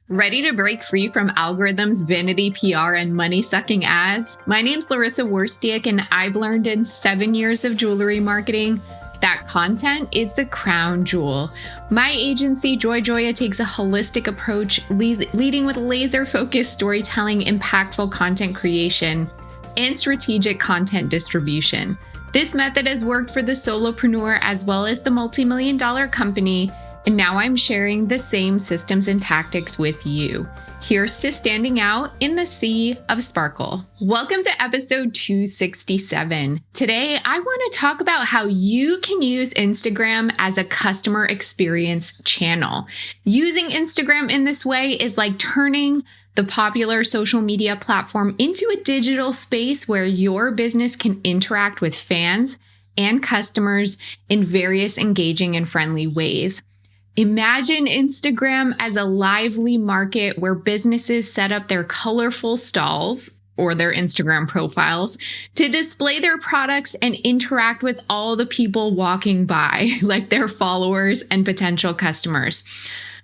Ready to break free from algorithms, vanity PR, and money-sucking ads? My name's Larissa Werstiak, and I've learned in 7 years of jewelry marketing that content is the crown jewel. My agency, Joy Joya, takes a holistic approach, leading with laser-focused storytelling, impactful content creation, and strategic content distribution. This method has worked for the solopreneur as well as the multi-million-dollar company, and now I'm sharing the same systems and tactics with you. Here's to standing out in the sea of sparkle. Welcome to episode 267. Today, I want to talk about how you can use Instagram as a customer experience channel. Using Instagram in this way is like turning the popular social media platform into a digital space where your business can interact with fans and customers in various engaging and friendly ways. Imagine Instagram as a lively market where businesses set up their colorful stalls or their Instagram profiles to display their products and interact with all the people walking by, like their followers and potential customers.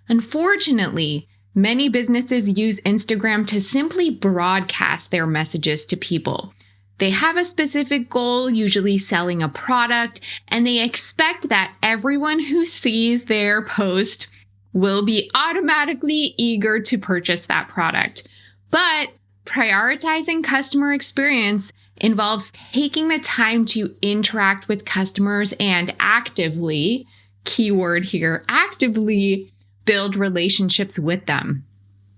Unfortunately, many businesses use Instagram to simply broadcast their messages to people. They have a specific goal, usually selling a product, and they expect that everyone who sees their post will be automatically eager to purchase that product. But prioritizing customer experience involves taking the time to interact with customers and actively, keyword here, actively build relationships with them.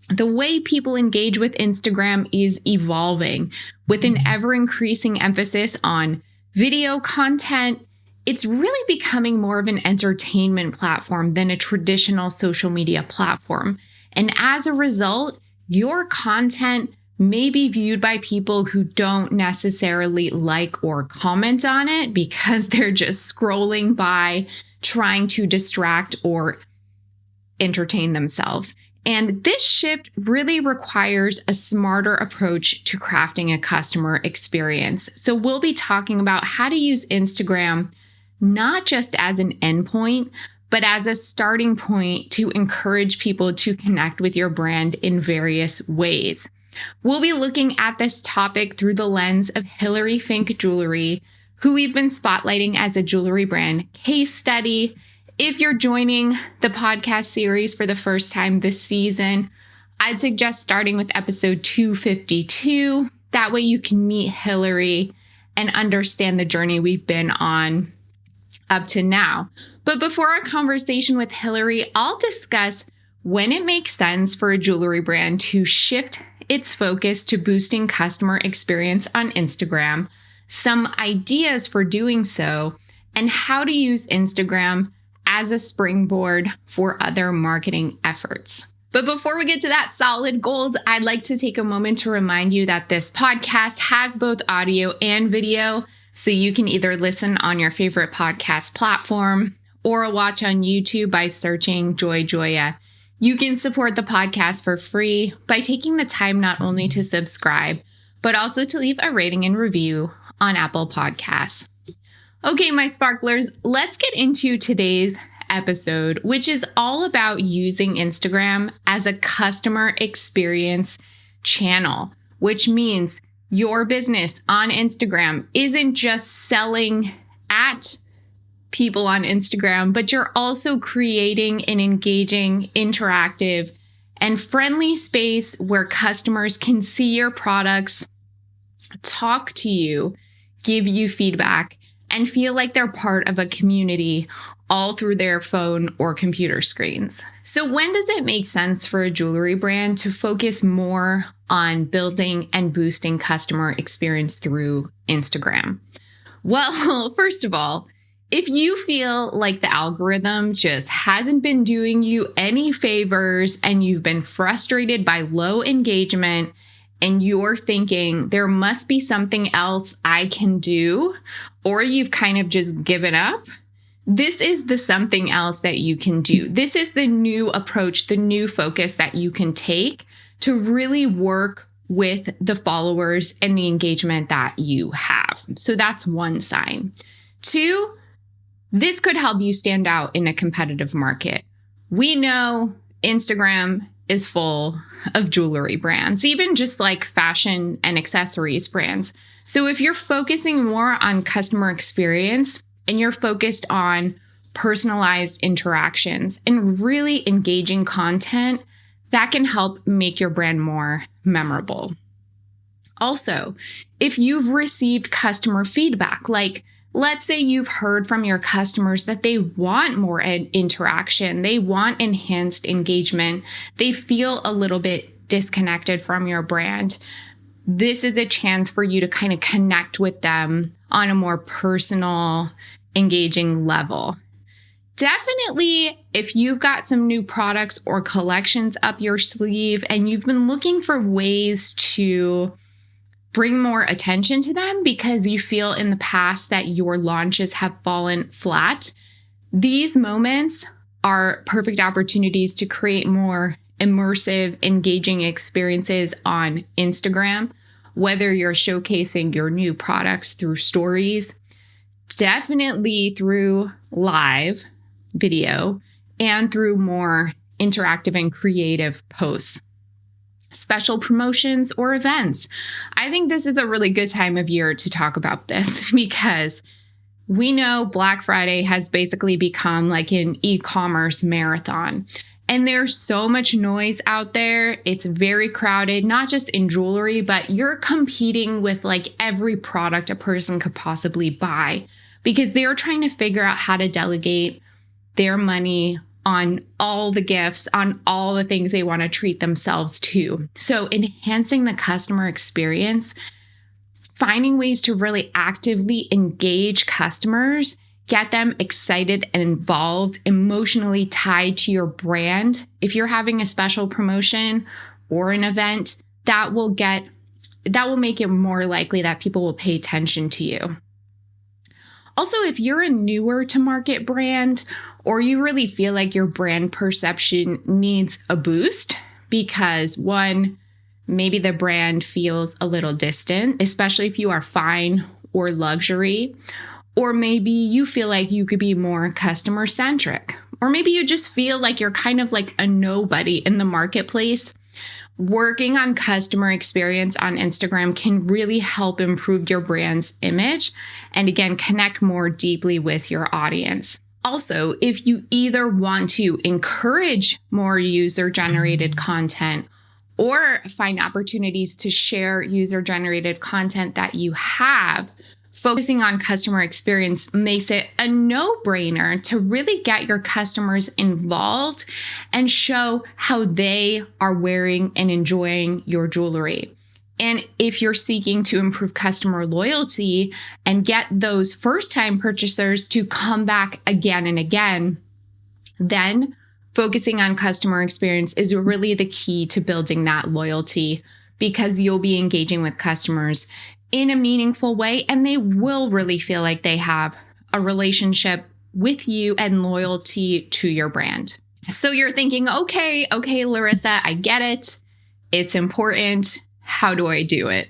The way people engage with Instagram is evolving with an ever-increasing emphasis on video content. It's really becoming more of an entertainment platform than a traditional social media platform. And as a result, your content may be viewed by people who don't necessarily like or comment on it because they're just scrolling by, trying to distract or entertain themselves. And this shift really requires a smarter approach to crafting a customer experience. So we'll be talking about how to use Instagram not just as an endpoint, but as a starting point to encourage people to connect with your brand in various ways. We'll be looking at this topic through the lens of Hilary Finck Jewelry, who we've been spotlighting as a jewelry brand case study. If you're joining the podcast series for the first time this season, I'd suggest starting with episode 252. That way you can meet Hilary and understand the journey we've been on up to now. But before our conversation with Hilary, I'll discuss when it makes sense for a jewelry brand to shift its focus to boosting customer experience on Instagram, some ideas for doing so, and how to use Instagram as a springboard for other marketing efforts. But before we get to that solid gold, I'd like to take a moment to remind you that this podcast has both audio and video, so you can either listen on your favorite podcast platform or watch on YouTube by searching Joy Joya. You can support the podcast for free by taking the time not only to subscribe, but also to leave a rating and review on Apple Podcasts. Okay, my sparklers, let's get into today's episode, which is all about using Instagram as a customer experience channel, which means your business on Instagram isn't just selling at people on Instagram, but you're also creating an engaging, interactive, and friendly space where customers can see your products, talk to you, give you feedback, and feel like they're part of a community all through their phone or computer screens. So when does it make sense for a jewelry brand to focus more on building and boosting customer experience through Instagram? Well, first of all, if you feel like the algorithm just hasn't been doing you any favors and you've been frustrated by low engagement, and you're thinking there must be something else I can do, or you've kind of just given up, this is the something else that you can do. This is the new approach, the new focus that you can take to really work with the followers and the engagement that you have. So that's one sign. 2, this could help you stand out in a competitive market. We know Instagram is full of jewelry brands, even just like fashion and accessories brands. So if you're focusing more on customer experience and you're focused on personalized interactions and really engaging content, that can help make your brand more memorable. Also, if you've received customer feedback, like let's say you've heard from your customers that they want more interaction, they want enhanced engagement, they feel a little bit disconnected from your brand, this is a chance for you to kind of connect with them on a more personal, engaging level. Definitely, if you've got some new products or collections up your sleeve and you've been looking for ways to bring more attention to them because you feel in the past that your launches have fallen flat, these moments are perfect opportunities to create more immersive, engaging experiences on Instagram, whether you're showcasing your new products through stories, definitely through live video, and through more interactive and creative posts. Special promotions or events. I think this is a really good time of year to talk about this because we know Black Friday has basically become like an e-commerce marathon. And there's so much noise out there. It's very crowded, not just in jewelry, but you're competing with like every product a person could possibly buy because they're trying to figure out how to delegate their money on all the gifts, on all the things they want to treat themselves to. So enhancing the customer experience, finding ways to really actively engage customers, get them excited and involved, emotionally tied to your brand. If you're having a special promotion or an event, that will make it more likely that people will pay attention to you. Also, if you're a newer to market brand, or you really feel like your brand perception needs a boost because one, maybe the brand feels a little distant, especially if you are fine or luxury, or maybe you feel like you could be more customer centric, or maybe you just feel like you're kind of like a nobody in the marketplace. Working on customer experience on Instagram can really help improve your brand's image and again, connect more deeply with your audience. Also, if you either want to encourage more user-generated content or find opportunities to share user-generated content that you have, focusing on customer experience makes it a no-brainer to really get your customers involved and show how they are wearing and enjoying your jewelry. And if you're seeking to improve customer loyalty and get those first-time purchasers to come back again and again, then focusing on customer experience is really the key to building that loyalty because you'll be engaging with customers in a meaningful way and they will really feel like they have a relationship with you and loyalty to your brand. So you're thinking, okay, Larissa, I get it. It's important. How do I do it?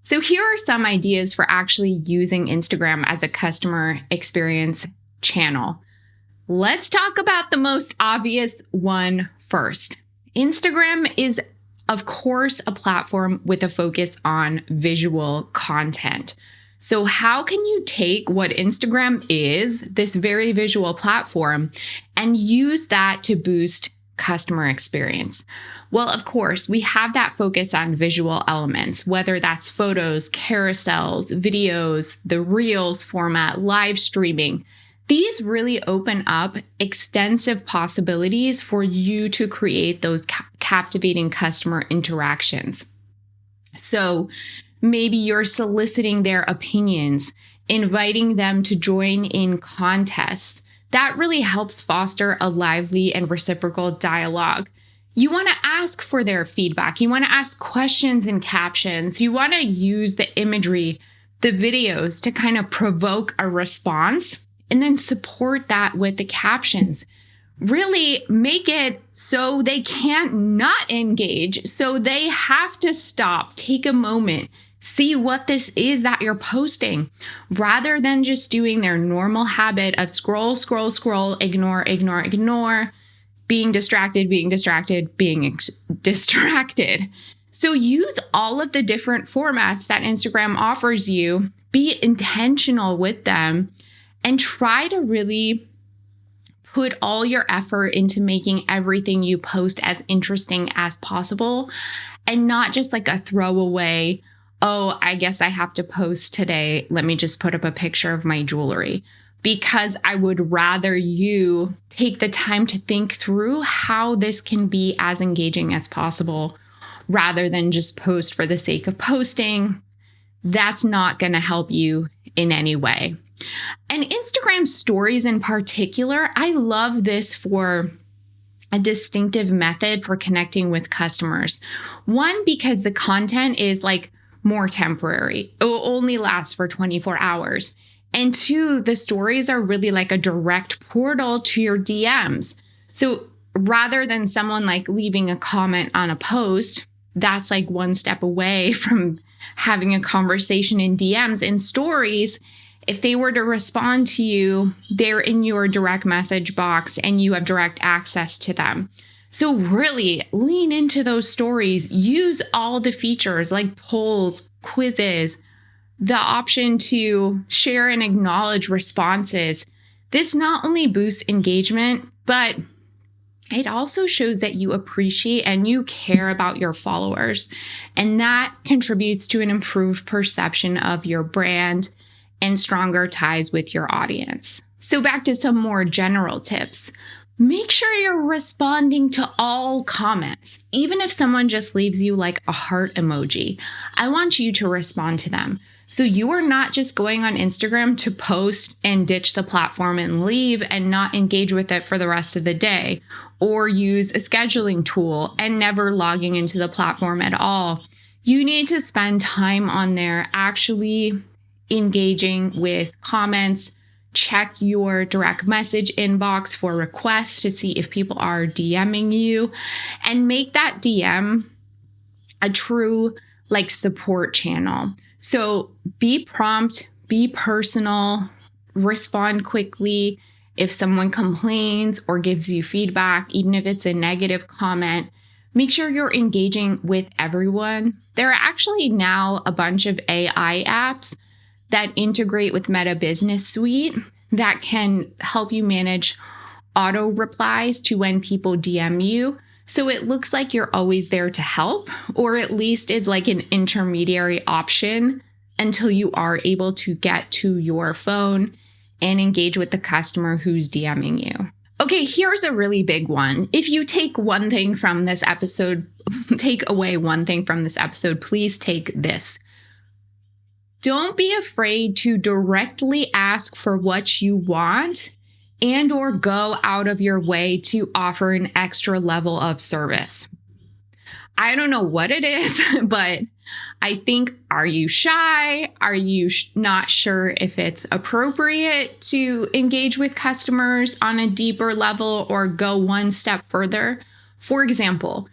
So here are some ideas for actually using Instagram as a customer experience channel. Let's talk about the most obvious one first. Instagram is, of course, a platform with a focus on visual content. So how can you take what Instagram is, this very visual platform, and use that to boost customer experience? Well, of course, we have that focus on visual elements, whether that's photos, carousels, videos, the Reels format, live streaming. These really open up extensive possibilities for you to create those captivating customer interactions. So maybe you're soliciting their opinions, inviting them to join in contests. That really helps foster a lively and reciprocal dialogue. You want to ask for their feedback. You want to ask questions in captions. You want to use the imagery, the videos to kind of provoke a response and then support that with the captions. Really make it so they can't not engage. So they have to stop, take a moment, see what this is that you're posting, rather than just doing their normal habit of scroll, ignore. being distracted, distracted. So use all of the different formats that Instagram offers you. Be intentional with them and try to really put all your effort into making everything you post as interesting as possible and not just like a throwaway, oh, I guess I have to post today. Let me just put up a picture of my jewelry. Because I would rather you take the time to think through how this can be as engaging as possible rather than just post for the sake of posting. That's not going to help you in any way. And Instagram stories in particular, I love this for a distinctive method for connecting with customers. One, because the content is like more temporary. It will only last for 24 hours. And two, the stories are really like a direct portal to your DMs. So rather than someone like leaving a comment on a post, that's like one step away from having a conversation in DMs. In stories, if they were to respond to you, they're in your direct message box and you have direct access to them. So really lean into those stories. Use all the features like polls, quizzes, the option to share and acknowledge responses. This not only boosts engagement, but it also shows that you appreciate and you care about your followers. And that contributes to an improved perception of your brand and stronger ties with your audience. So back to some more general tips. Make sure you're responding to all comments. Even if someone just leaves you like a heart emoji, I want you to respond to them. So you are not just going on Instagram to post and ditch the platform and leave and not engage with it for the rest of the day, or use a scheduling tool and never logging into the platform at all. You need to spend time on there actually engaging with comments. Check your direct message inbox for requests to see if people are DMing you, and make that DM a true like support channel. So be prompt, be personal, respond quickly. If someone complains or gives you feedback, even if it's a negative comment, make sure you're engaging with everyone. There are actually now a bunch of AI apps that integrate with Meta Business Suite that can help you manage auto replies to when people DM you. So it looks like you're always there to help, or at least is like an intermediary option until you are able to get to your phone and engage with the customer who's DMing you. Okay, here's a really big one. If you take one thing from this episode, take away one thing from this episode, please take this. Don't be afraid to directly ask for what you want and or go out of your way to offer an extra level of service. I don't know what it is, but I think, are you shy? Are you not sure if it's appropriate to engage with customers on a deeper level or go one step further? For example,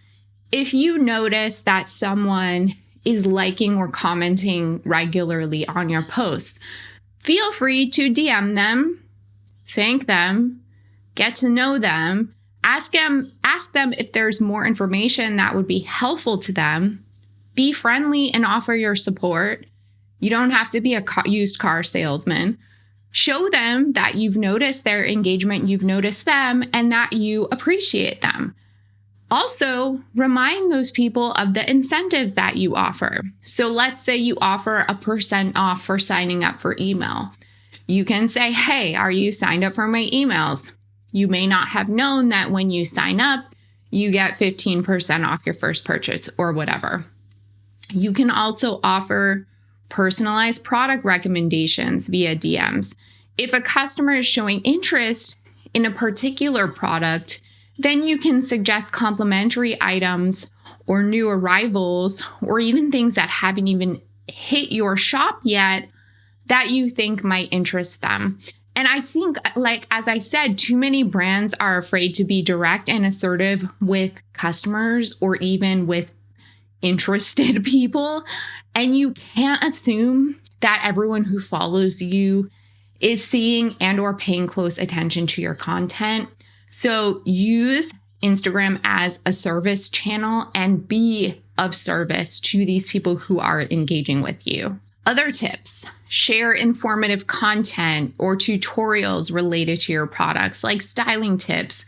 if you notice that someone is liking or commenting regularly on your posts, feel free to DM them, thank them, get to know them, ask them if there's more information that would be helpful to them. Be friendly and offer your support. You don't have to be a used car salesman. Show them that you've noticed their engagement, you've noticed them, and that you appreciate them. Also, remind those people of the incentives that you offer. So let's say you offer a % off for signing up for email. You can say, hey, are you signed up for my emails? You may not have known that when you sign up, you get 15% off your first purchase or whatever. You can also offer personalized product recommendations via DMs. If a customer is showing interest in a particular product, then you can suggest complimentary items or new arrivals or even things that haven't even hit your shop yet that you think might interest them. And I think, like, as I said, too many brands are afraid to be direct and assertive with customers or even with interested people. And you can't assume that everyone who follows you is seeing and or paying close attention to your content. So use Instagram as a service channel and be of service to these people who are engaging with you. Other tips: share informative content or tutorials related to your products, like styling tips,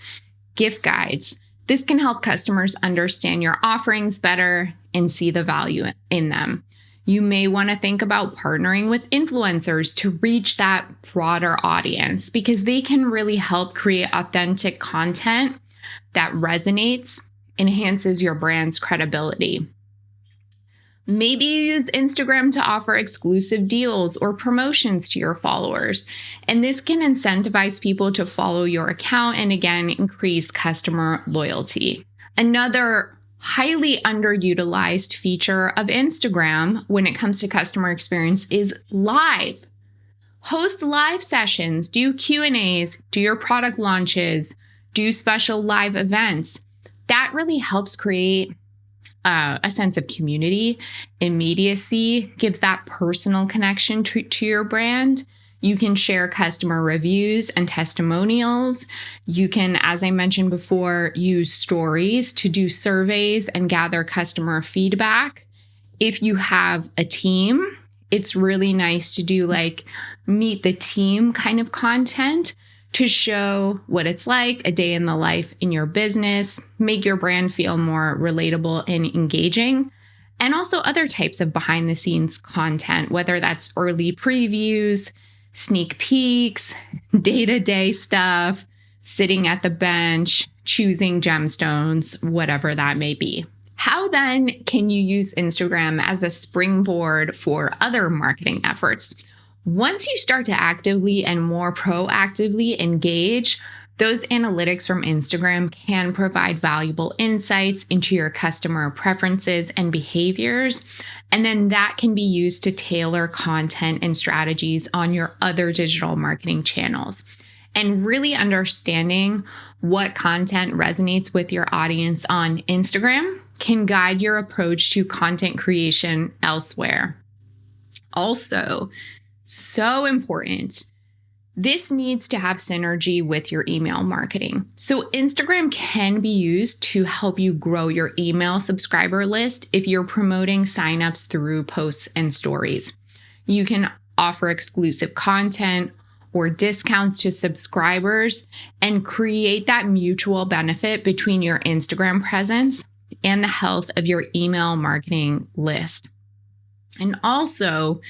gift guides. This can help customers understand your offerings better and see the value in them. You may want to think about partnering with influencers to reach that broader audience, because they can really help create authentic content that resonates, enhances your brand's credibility. Maybe you use Instagram to offer exclusive deals or promotions to your followers, and this can incentivize people to follow your account and, again, increase customer loyalty. Another highly underutilized feature of Instagram when it comes to customer experience is live. Host live sessions, do Q&As, do your product launches, do special live events. That really helps create a sense of community, immediacy, gives that personal connection to your brand. You can share customer reviews and testimonials. You can, as I mentioned before, use stories to do surveys and gather customer feedback. If you have a team, it's really nice to do like meet the team kind of content to show what it's like, a day in the life in your business, make your brand feel more relatable and engaging. And also other types of behind the scenes content, whether that's early previews, sneak peeks, day-to-day stuff, sitting at the bench, choosing gemstones, whatever that may be. How then can you use Instagram as a springboard for other marketing efforts? Once you start to actively and more proactively engage, those analytics from Instagram can provide valuable insights into your customer preferences and behaviors. And then that can be used to tailor content and strategies on your other digital marketing channels. And really understanding what content resonates with your audience on Instagram can guide your approach to content creation elsewhere. Also, so important, this needs to have synergy with your email marketing. So Instagram can be used to help you grow your email subscriber list if you're promoting signups through posts and stories. You can offer exclusive content or discounts to subscribers and create that mutual benefit between your Instagram presence and the health of your email marketing list. And also,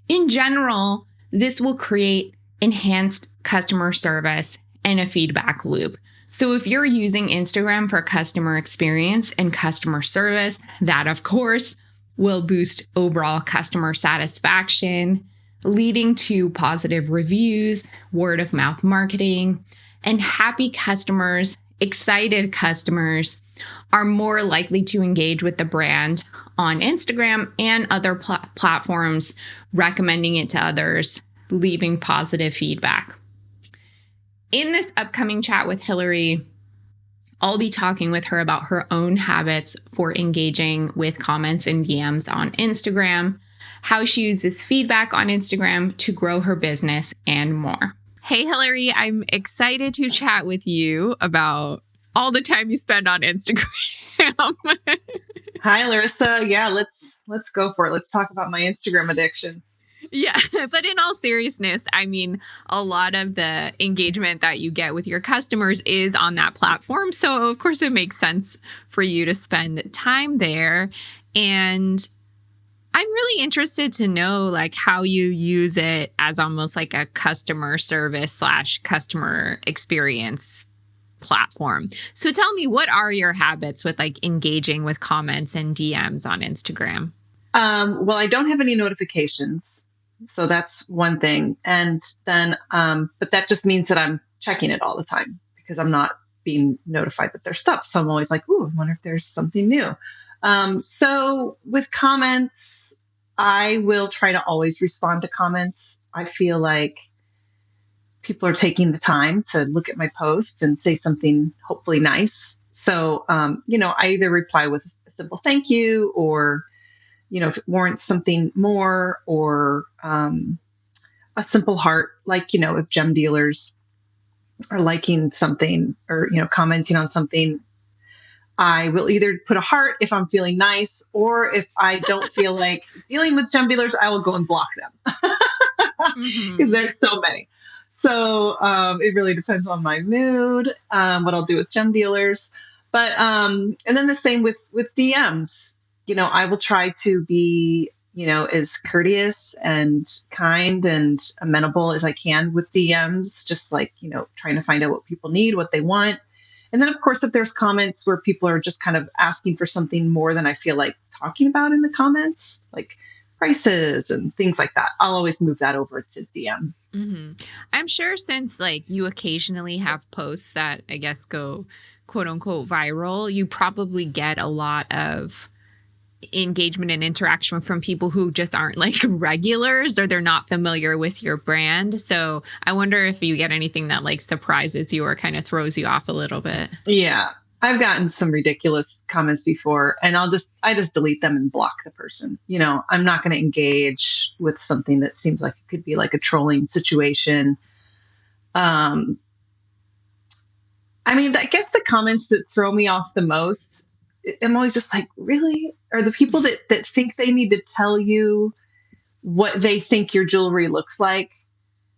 in general, this will create enhanced customer service and a feedback loop. So if you're using Instagram for customer experience and customer service, that of course will boost overall customer satisfaction, leading to positive reviews, word of mouth marketing, and happy customers, excited customers are more likely to engage with the brand on Instagram and other platforms, recommending it to others, leaving positive feedback. In this upcoming chat with Hilary, I'll be talking with her about her own habits for engaging with comments and DMs on Instagram, how she uses feedback on Instagram to grow her business, and more. Hey, Hilary, I'm excited to chat with you about all the time you spend on Instagram. Hi, Larissa. Yeah, let's go for it. Let's talk about my Instagram addiction. Yeah, but in all seriousness, I mean, a lot of the engagement that you get with your customers is on that platform. So, of course, it makes sense for you to spend time there. And I'm really interested to know, like, how you use it as almost like a customer service / customer experience platform. So tell me, what are your habits with like engaging with comments and DMs on Instagram? Well, I don't have any notifications. So that's one thing. And then, but that just means that I'm checking it all the time because I'm not being notified that there's stuff. So I'm always like, ooh, I wonder if there's something new. So with comments, I will try to always respond to comments. I feel like people are taking the time to look at my posts and say something hopefully nice. So, I either reply with a simple thank you or, if it warrants something more or a simple heart, like, if gem dealers are liking something or, commenting on something, I will either put a heart if I'm feeling nice, or if I don't feel like dealing with gem dealers, I will go and block them because there's so many. So it really depends on my mood, what I'll do with gem dealers. But and then the same with DMs. I will try to be as courteous and kind and amenable as I can with DMs. Just like trying to find out what people need, what they want. And then, of course, if there's comments where people are just kind of asking for something more than I feel like talking about in the comments, like prices and things like that, I'll always move that over to DM. I'm sure since like you occasionally have posts that I guess go quote unquote viral, you probably get a lot of engagement and interaction from people who just aren't like regulars or they're not familiar with your brand. So I wonder if you get anything that like surprises you or kind of throws you off a little bit. Yeah. I've gotten some ridiculous comments before, and I just delete them and block the person. I'm not going to engage with something that seems like it could be like a trolling situation. I guess the comments that throw me off the most, I'm always just like, really? Are the people that think they need to tell you what they think your jewelry looks like?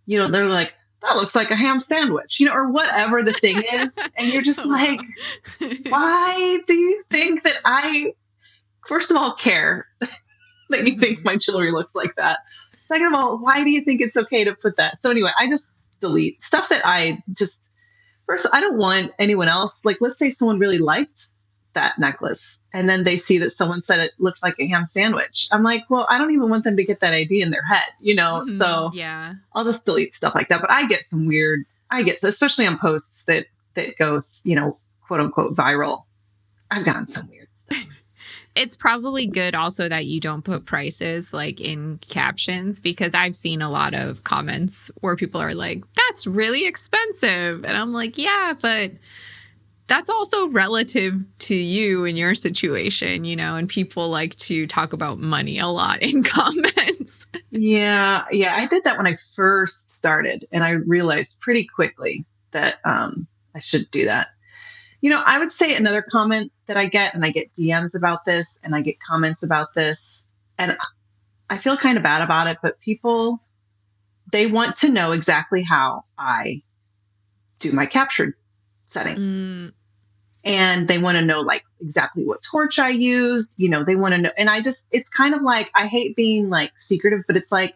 They're like, that looks like a ham sandwich, or whatever the thing is. And you're just like, why do you think that I, first of all, care that you think my jewelry looks like that? Second of all, why do you think it's okay to put that? So anyway, I just delete stuff that first, I don't want anyone else. Like, let's say someone really liked that necklace, and then they see that someone said it looked like a ham sandwich. I'm like, well, I don't even want them to get that idea in their head, so yeah, I'll just delete stuff like that. But I get especially on posts that goes, quote unquote viral. I've gotten some weird stuff. It's probably good also that you don't put prices like in captions, because I've seen a lot of comments where people are like, that's really expensive. And I'm like, yeah, but that's also relative to you and your situation, and people like to talk about money a lot in comments. Yeah. I did that when I first started, and I realized pretty quickly that I should do that. I would say another comment that I get, and I get DMs about this, and I get comments about this, and I feel kind of bad about it, but people, they want to know exactly how I do my capture setting. And they want to know like exactly what torch I use. They want to know. And it's kind of like, I hate being like secretive, but it's like,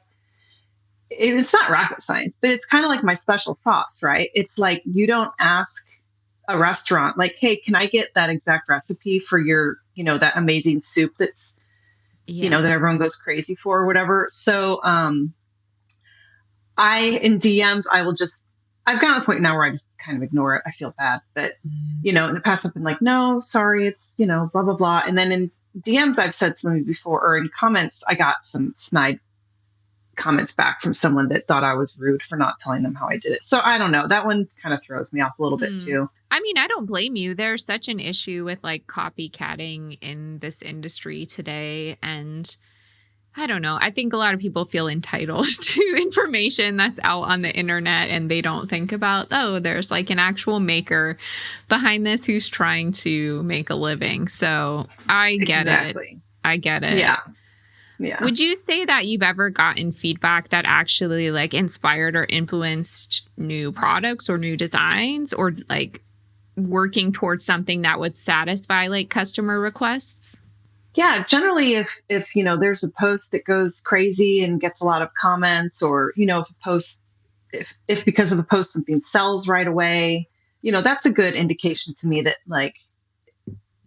it's not rocket science, but it's kind of like my special sauce, right? It's like, you don't ask a restaurant like, hey, can I get that exact recipe for your, that amazing soup that's, that everyone goes crazy for or whatever. So, in DMs, I've gotten to the point now where I just kind of ignore it. I feel bad. But, in the past, I've been like, no, sorry, it's, blah, blah, blah. And then in DMs, I've said something before, or in comments, I got some snide comments back from someone that thought I was rude for not telling them how I did it. So I don't know. That one kind of throws me off a little bit too. I mean, I don't blame you. There's such an issue with like copycatting in this industry today. And I don't know. I think a lot of people feel entitled to information that's out on the internet, and they don't think about, there's like an actual maker behind this who's trying to make a living. So I get it. I get it. Yeah. Would you say that you've ever gotten feedback that actually like inspired or influenced new products or new designs, or like working towards something that would satisfy like customer requests? Yeah, generally if there's a post that goes crazy and gets a lot of comments, or, if because of the post something sells right away, that's a good indication to me that like,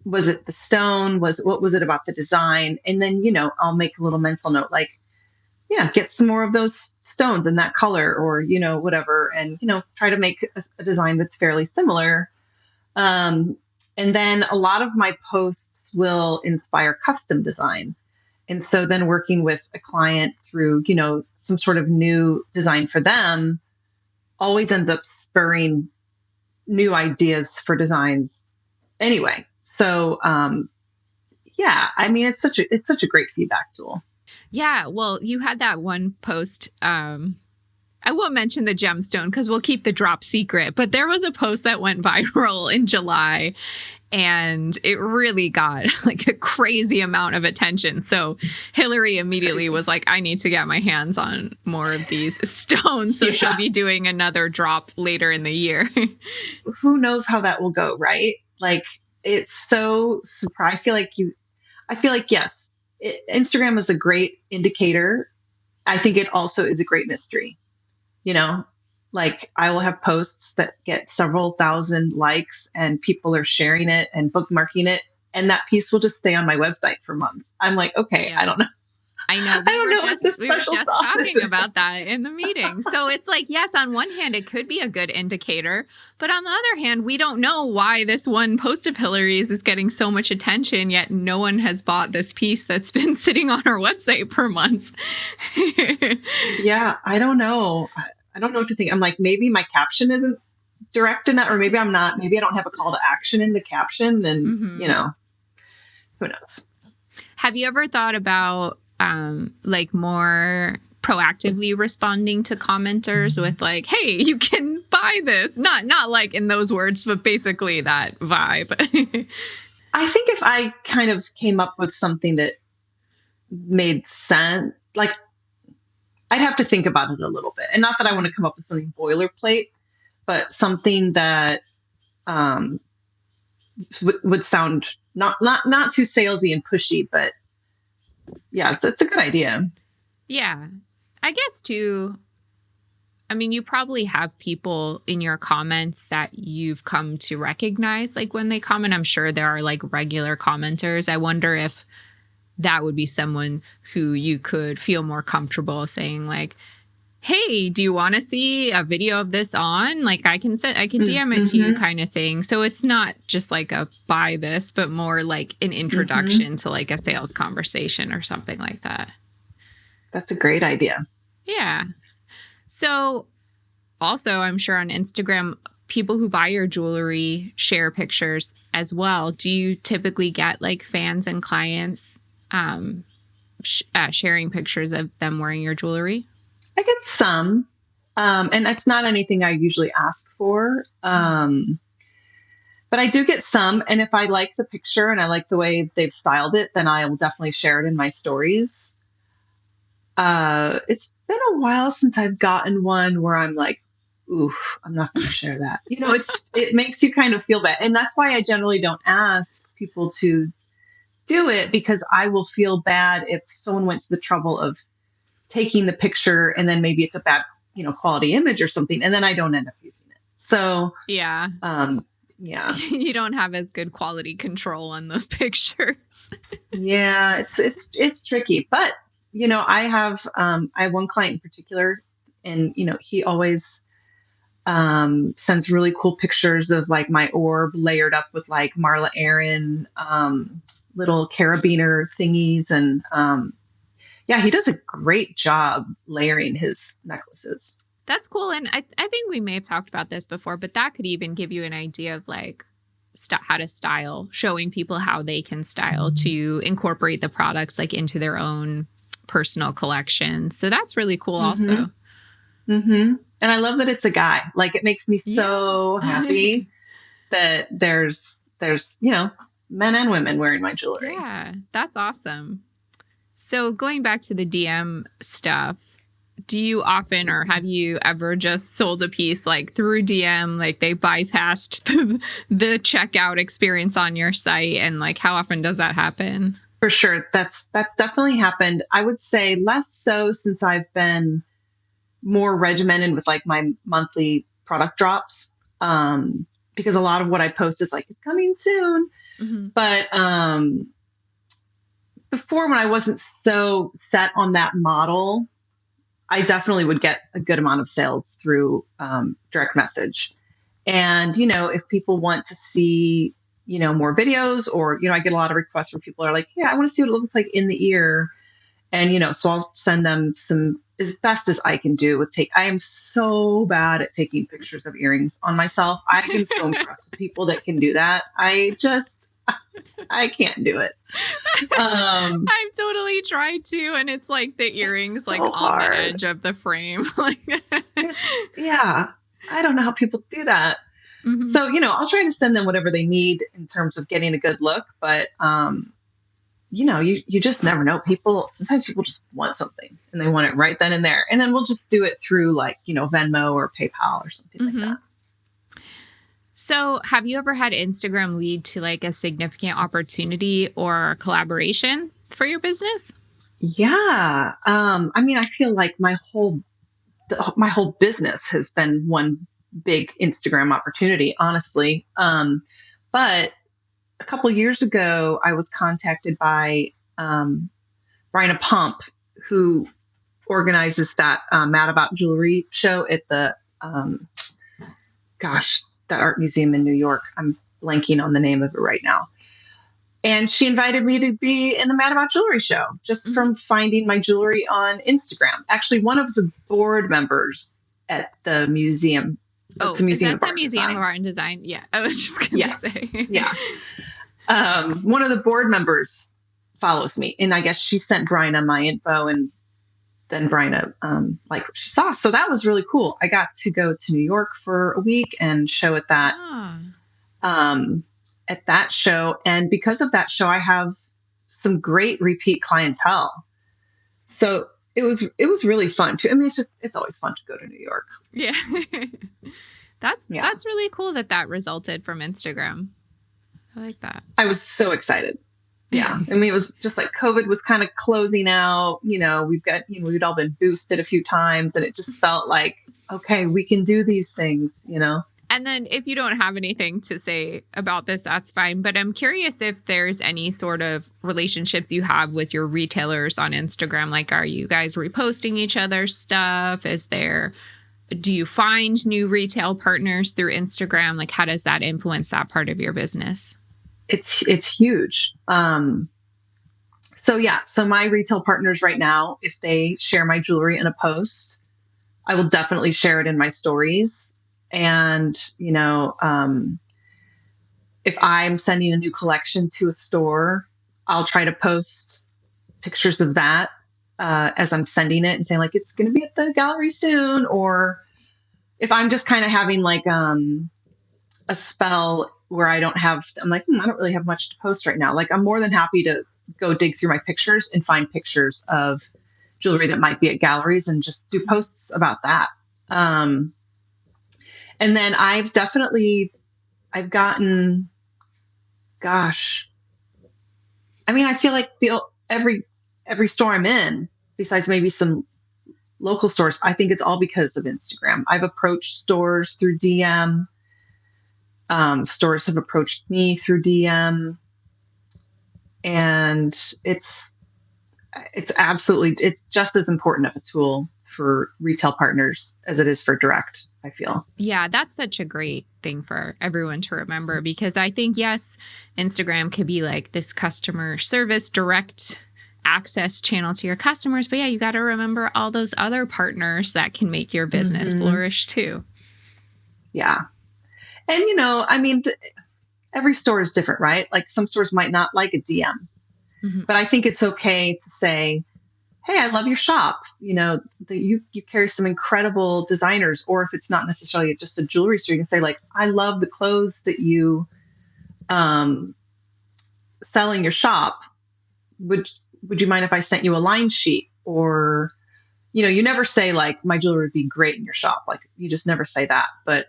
was it the stone? What was it about the design? And then, I'll make a little mental note, like, get some more of those stones in that color, or, whatever. And, try to make a design that's fairly similar. And then a lot of my posts will inspire custom design. And so then working with a client through, some sort of new design for them always ends up spurring new ideas for designs anyway. So, it's such a great feedback tool. Yeah. Well, you had that one post, I won't mention the gemstone because we'll keep the drop secret, but there was a post that went viral in July, And it really got like a crazy amount of attention. So Hilary immediately was like, I need to get my hands on more of these stones. So she'll be doing another drop later in the year. Who knows how that will go, right? Like, it's so surprising. I feel like, yes, Instagram is a great indicator. I think it also is a great mystery. You know, like I will have posts that get several thousand likes and people are sharing it and bookmarking it. And that piece will just stay on my website for months. I'm like, okay, yeah. I don't know. I know. We were just talking about that in the meeting. So it's like, yes, on one hand, it could be a good indicator. But on the other hand, we don't know why this one post of Hilary's is getting so much attention, yet no one has bought this piece that's been sitting on our website for months. Yeah, I don't know. I don't know what to think. I'm like, maybe my caption isn't direct enough, or maybe I'm not. Maybe I don't have a call to action in the caption. And, you know, who knows? Have you ever thought about like more proactively responding to commenters with like, hey, you can buy this? Not like in those words, but basically that vibe. I think if I kind of came up with something that made sense, like I'd have to think about it a little bit. And not that I want to come up with something boilerplate, but something that would sound not too salesy and pushy, but yeah, it's a good idea. Yeah. I guess too, I mean, you probably have people in your comments that you've come to recognize, like when they comment. I'm sure there are like regular commenters. I wonder if that would be someone who you could feel more comfortable saying like, hey, do you want to see a video of this on? Like I can DM it to you kind of thing. So it's not just like a buy this, but more like an introduction to like a sales conversation or something like that. That's a great idea. Yeah. So also I'm sure on Instagram, people who buy your jewelry share pictures as well. Do you typically get like fans and clients sharing pictures of them wearing your jewelry? I get some, and that's not anything I usually ask for. But I do get some. And if I like the picture and I like the way they've styled it, then I will definitely share it in my stories. It's been a while since I've gotten one where I'm like, ooh, I'm not going to share that. You know, it makes you kind of feel bad. And that's why I generally don't ask people to do it, because I will feel bad if someone went to the trouble of taking the picture and then maybe it's a bad, quality image or something, and then I don't end up using it. So yeah. You don't have as good quality control on those pictures. Yeah, it's tricky. But, I have one client in particular, and, he always sends really cool pictures of like my orb layered up with like Marla Aaron, little carabiner thingies. And, yeah, he does a great job layering his necklaces. That's cool. And I think we may have talked about this before, but that could even give you an idea of like how to style, showing people how they can style to incorporate the products like into their own personal collection. So that's really cool also. And I love that it's a guy. Like it makes me so happy that there's, men and women wearing my jewelry. Yeah, that's awesome. So going back to the DM stuff, do you often, or have you ever just sold a piece like through DM, like they bypassed the checkout experience on your site? And like, how often does that happen? For sure. That's definitely happened. I would say less so since I've been more regimented with like my monthly product drops. Because a lot of what I post is like, it's coming soon. But, before, when I wasn't so set on that model, I definitely would get a good amount of sales through direct message. And, if people want to see, more videos, or, I get a lot of requests where people are like, yeah, I want to see what it looks like in the ear. And, so I'll send them some as best as I can do I am so bad at taking pictures of earrings on myself. I am so impressed with people that can do that. I can't do it. I've totally tried to, and it's like the earrings like on hard. The edge of the frame. Yeah, I don't know how people do that. Mhm. So, I'll try to send them whatever they need in terms of getting a good look. But, you just never know. Sometimes people just want something and they want it right then and there. And then we'll just do it through like, Venmo or PayPal or something like Mhm. that. So, have you ever had Instagram lead to like a significant opportunity or collaboration for your business? Yeah. I feel like my whole business has been one big Instagram opportunity, honestly. But a couple of years ago, I was contacted by Brian Pump, who organizes that Mad About Jewelry show at um, that art museum in New York. I'm blanking on the name of it right now. And she invited me to be in the Mad About Jewelry show just Mhm. from finding my jewelry on Instagram. Actually, one of the board members at the museum, it's Oh, the is Museum that of the Art and Museum of Design. Art and Design? Yeah, I was just going to Yes. say. Yeah. One of the board members follows me, and I guess she sent Brian my info, and then Brian liked what she saw. So that was really cool. I got to go to New York for a week and show Ah. at that show. And because of that show, I have some great repeat clientele. So it was really fun too. I mean, it's always fun to go to New York. Yeah. That's Yeah. that's really cool that resulted from Instagram. I like that. I was so excited. Yeah. I mean, it was just like COVID was kind of closing out. We'd all been boosted a few times, and it just felt like, okay, we can do these things. And then if you don't have anything to say about this, that's fine. But I'm curious if there's any sort of relationships you have with your retailers on Instagram. Like, are you guys reposting each other's stuff? Do you find new retail partners through Instagram? Like, how does that influence that part of your business? It's huge. So my retail partners right now, if they share my jewelry in a post, I will definitely share it in my stories. And, if I'm sending a new collection to a store, I'll try to post pictures of that as I'm sending it and saying like, it's going to be at the gallery soon. Or if I'm just kind of having like a spell where I'm like, I don't really have much to post right now. Like, I'm more than happy to go dig through my pictures and find pictures of jewelry that might be at galleries and just do posts about that. And then I've gotten, I feel like every store I'm in, besides maybe some local stores, I think it's all because of Instagram. I've approached stores through DM. Stores have approached me through DM, and it's just as important of a tool for retail partners as it is for direct, I feel. Yeah, that's such a great thing for everyone to remember, because I think, yes, Instagram could be like this customer service direct access channel to your customers. But yeah, you got to remember all those other partners that can make your business flourish too. Yeah. And, every store is different, right? Like, some stores might not like a DM, but I think it's okay to say, hey, I love your shop. That you carry some incredible designers. Or if it's not necessarily just a jewelry store, you can say like, I love the clothes that you sell in your shop. Would you mind if I sent you a line sheet? Or, you never say like, my jewelry would be great in your shop. Like, you just never say that. But,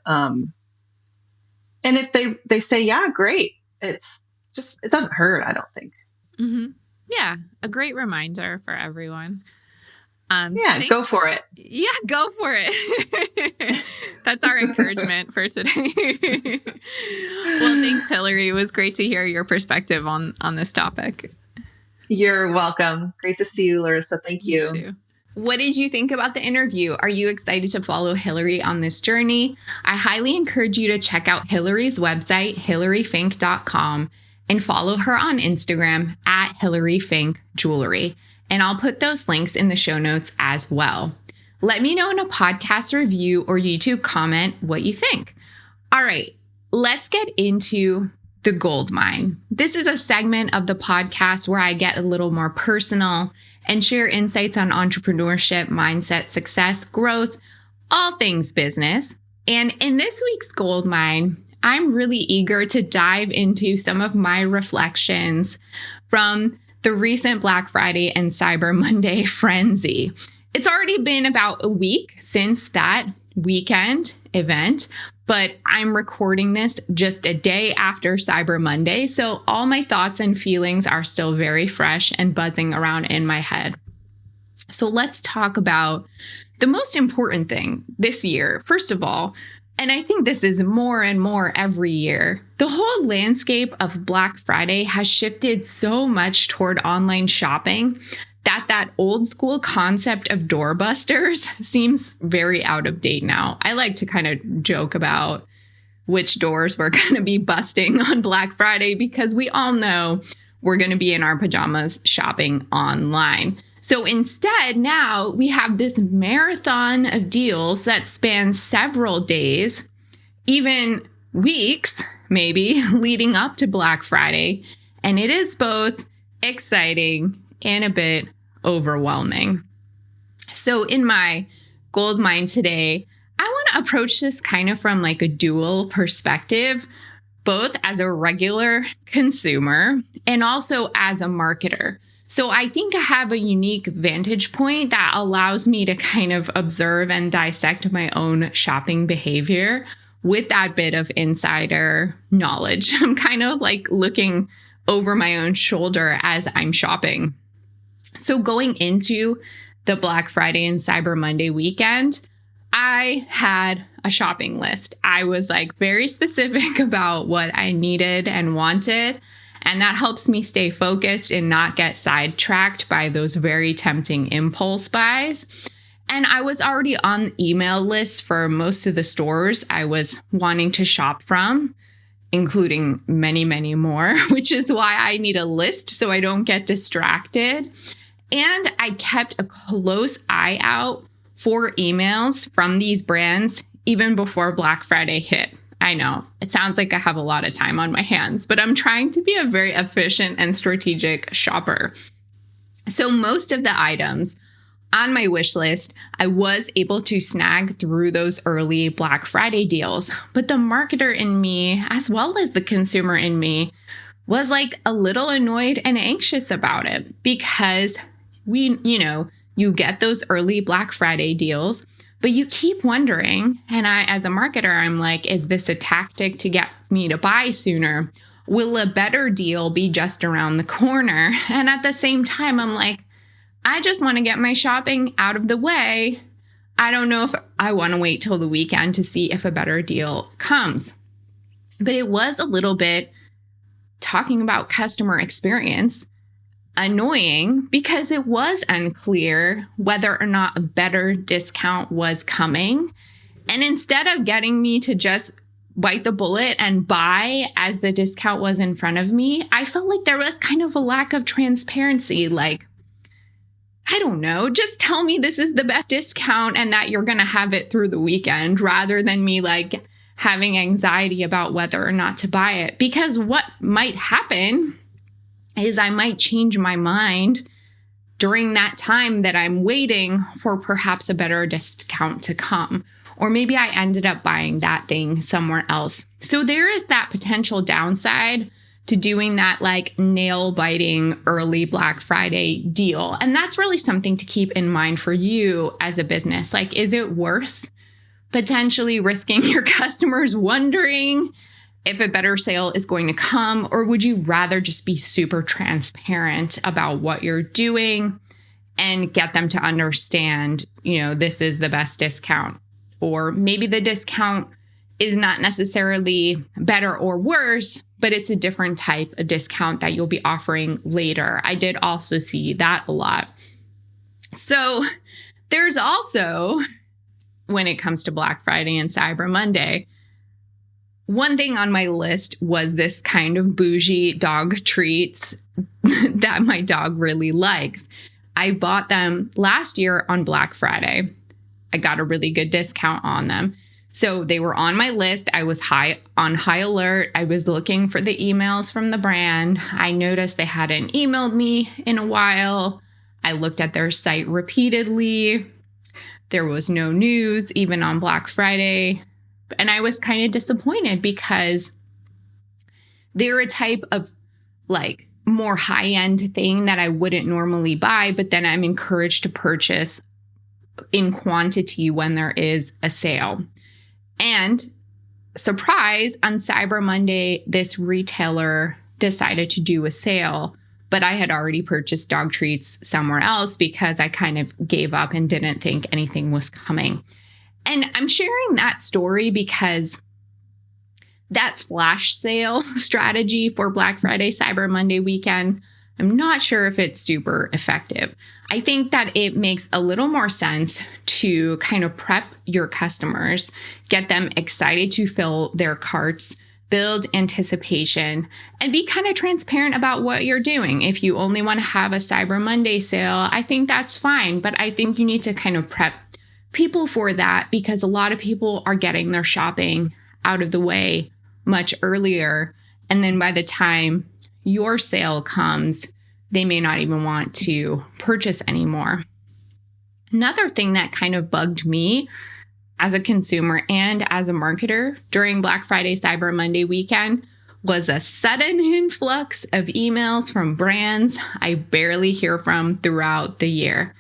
and if they say, yeah, great, it doesn't hurt, I don't think. Mm-hmm. Yeah, a great reminder for everyone. Go for it. Yeah, go for it. That's our encouragement for today. Well, thanks, Hilary. It was great to hear your perspective on this topic. You're welcome. Great to see you, Larissa. Thank you. You too. What did you think about the interview? Are you excited to follow Hilary on this journey? I highly encourage you to check out Hilary's website, hilaryfinck.com, and follow her on Instagram at Hilary Finck Jewelry. And I'll put those links in the show notes as well. Let me know in a podcast review or YouTube comment what you think. All right, let's get into the gold mine. This is a segment of the podcast where I get a little more personal and share insights on entrepreneurship, mindset, success, growth, all things business. And in this week's gold mine, I'm really eager to dive into some of my reflections from the recent Black Friday and Cyber Monday frenzy. It's already been about a week since that weekend event, but I'm recording this just a day after Cyber Monday, so all my thoughts and feelings are still very fresh and buzzing around in my head. So let's talk about the most important thing this year. First of all, and I think this is more and more every year, the whole landscape of Black Friday has shifted so much toward online shopping that old school concept of doorbusters seems very out of date now. I like to kind of joke about which doors we're going to be busting on Black Friday because we all know we're going to be in our pajamas shopping online. So instead, now we have this marathon of deals that span several days, even weeks, maybe, leading up to Black Friday. And it is both exciting and a bit overwhelming. So in my gold mine today, I want to approach this kind of from like a dual perspective, both as a regular consumer and also as a marketer. So I think I have a unique vantage point that allows me to kind of observe and dissect my own shopping behavior with that bit of insider knowledge. I'm kind of like looking over my own shoulder as I'm shopping. So going into the Black Friday and Cyber Monday weekend, I had a shopping list. I was like very specific about what I needed and wanted. And that helps me stay focused and not get sidetracked by those very tempting impulse buys. And I was already on email lists for most of the stores I was wanting to shop from, including many, many more, which is why I need a list so I don't get distracted. And I kept a close eye out for emails from these brands even before Black Friday hit. I know it sounds like I have a lot of time on my hands, but I'm trying to be a very efficient and strategic shopper. So most of the items on my wish list, I was able to snag through those early Black Friday deals. But the marketer in me, as well as the consumer in me, was like a little annoyed and anxious about it because you get those early Black Friday deals, but you keep wondering, and I, as a marketer, I'm like, is this a tactic to get me to buy sooner? Will a better deal be just around the corner? And at the same time, I'm like, I just want to get my shopping out of the way. I don't know if I want to wait till the weekend to see if a better deal comes. But it was a little bit, talking about customer experience, annoying because it was unclear whether or not a better discount was coming. And instead of getting me to just bite the bullet and buy as the discount was in front of me, I felt like there was kind of a lack of transparency. Like, I don't know, just tell me this is the best discount and that you're going to have it through the weekend rather than me like having anxiety about whether or not to buy it. Because what might happen is I might change my mind during that time that I'm waiting for perhaps a better discount to come. Or maybe I ended up buying that thing somewhere else. So there is that potential downside to doing that like nail biting early Black Friday deal. And that's really something to keep in mind for you as a business. Like, is it worth potentially risking your customers wondering if a better sale is going to come, or would you rather just be super transparent about what you're doing and get them to understand, this is the best discount, or maybe the discount is not necessarily better or worse, but it's a different type of discount that you'll be offering later. I did also see that a lot. So there's also, when it comes to Black Friday and Cyber Monday, one thing on my list was this kind of bougie dog treats that my dog really likes. I bought them last year on Black Friday. I got a really good discount on them. So they were on my list. I was on high alert. I was looking for the emails from the brand. I noticed they hadn't emailed me in a while. I looked at their site repeatedly. There was no news, even on Black Friday. And I was kind of disappointed because they're a type of like more high-end thing that I wouldn't normally buy, but then I'm encouraged to purchase in quantity when there is a sale. And surprise, on Cyber Monday, this retailer decided to do a sale, but I had already purchased dog treats somewhere else because I kind of gave up and didn't think anything was coming. And I'm sharing that story because that flash sale strategy for Black Friday, Cyber Monday weekend, I'm not sure if it's super effective. I think that it makes a little more sense to kind of prep your customers, get them excited to fill their carts, build anticipation, and be kind of transparent about what you're doing. If you only want to have a Cyber Monday sale, I think that's fine. But I think you need to kind of prep people for that because a lot of people are getting their shopping out of the way much earlier. And then by the time your sale comes, they may not even want to purchase anymore. Another thing that kind of bugged me as a consumer and as a marketer during Black Friday, Cyber Monday weekend was a sudden influx of emails from brands I barely hear from throughout the year.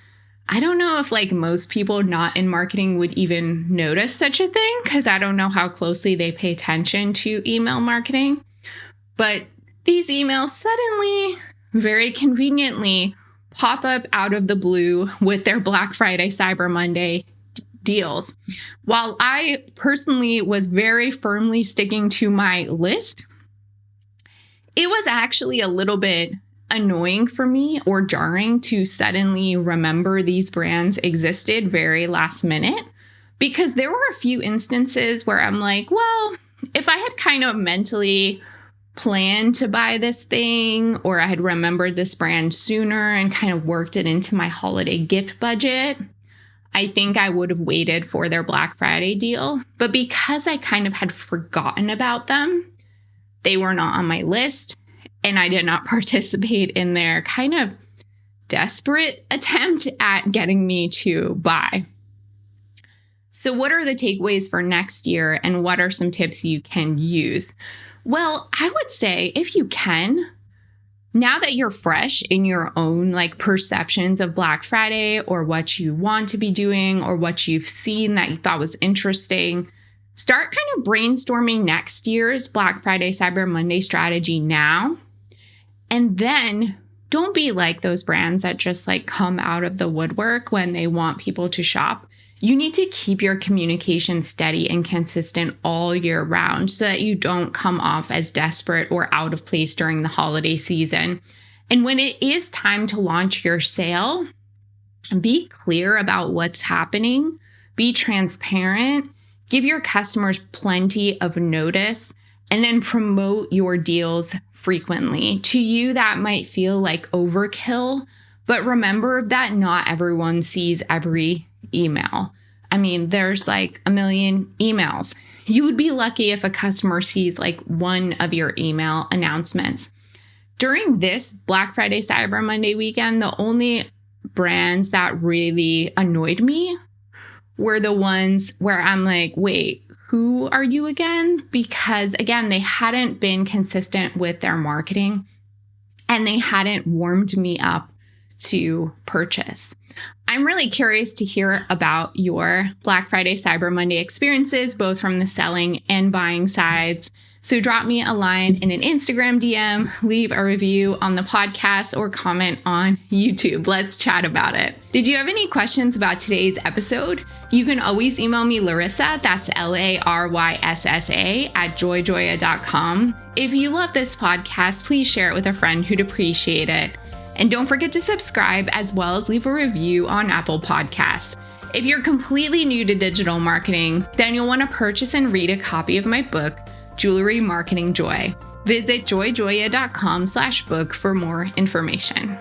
I don't know if like most people not in marketing would even notice such a thing because I don't know how closely they pay attention to email marketing. But these emails suddenly, very conveniently, pop up out of the blue with their Black Friday, Cyber Monday deals. While I personally was very firmly sticking to my list, it was actually a little bit annoying for me or jarring to suddenly remember these brands existed very last minute, because there were a few instances where I'm like, well, if I had kind of mentally planned to buy this thing, or I had remembered this brand sooner and kind of worked it into my holiday gift budget, I think I would have waited for their Black Friday deal. But because I kind of had forgotten about them, they were not on my list, and I did not participate in their kind of desperate attempt at getting me to buy. So what are the takeaways for next year, and what are some tips you can use? Well, I would say if you can, now that you're fresh in your own like perceptions of Black Friday or what you want to be doing or what you've seen that you thought was interesting, start kind of brainstorming next year's Black Friday, Cyber Monday strategy now. And then don't be like those brands that just like come out of the woodwork when they want people to shop. You need to keep your communication steady and consistent all year round so that you don't come off as desperate or out of place during the holiday season. And when it is time to launch your sale, be clear about what's happening, be transparent, give your customers plenty of notice, and then promote your deals frequently. To you, that might feel like overkill, but remember that not everyone sees every email. I mean, there's like a million emails. You would be lucky if a customer sees like one of your email announcements. During this Black Friday, Cyber Monday weekend, the only brands that really annoyed me were the ones where I'm like, wait, who are you again? Because again, they hadn't been consistent with their marketing and they hadn't warmed me up to purchase. I'm really curious to hear about your Black Friday, Cyber Monday experiences, both from the selling and buying sides. So drop me a line in an Instagram DM, leave a review on the podcast, or comment on YouTube. Let's chat about it. Did you have any questions about today's episode? You can always email me Larissa, that's LARYSSA @joyjoya.com. If you love this podcast, please share it with a friend who'd appreciate it. And don't forget to subscribe as well as leave a review on Apple Podcasts. If you're completely new to digital marketing, then you'll want to purchase and read a copy of my book, Jewelry Marketing Joy. Visit joyjoya.com/book for more information.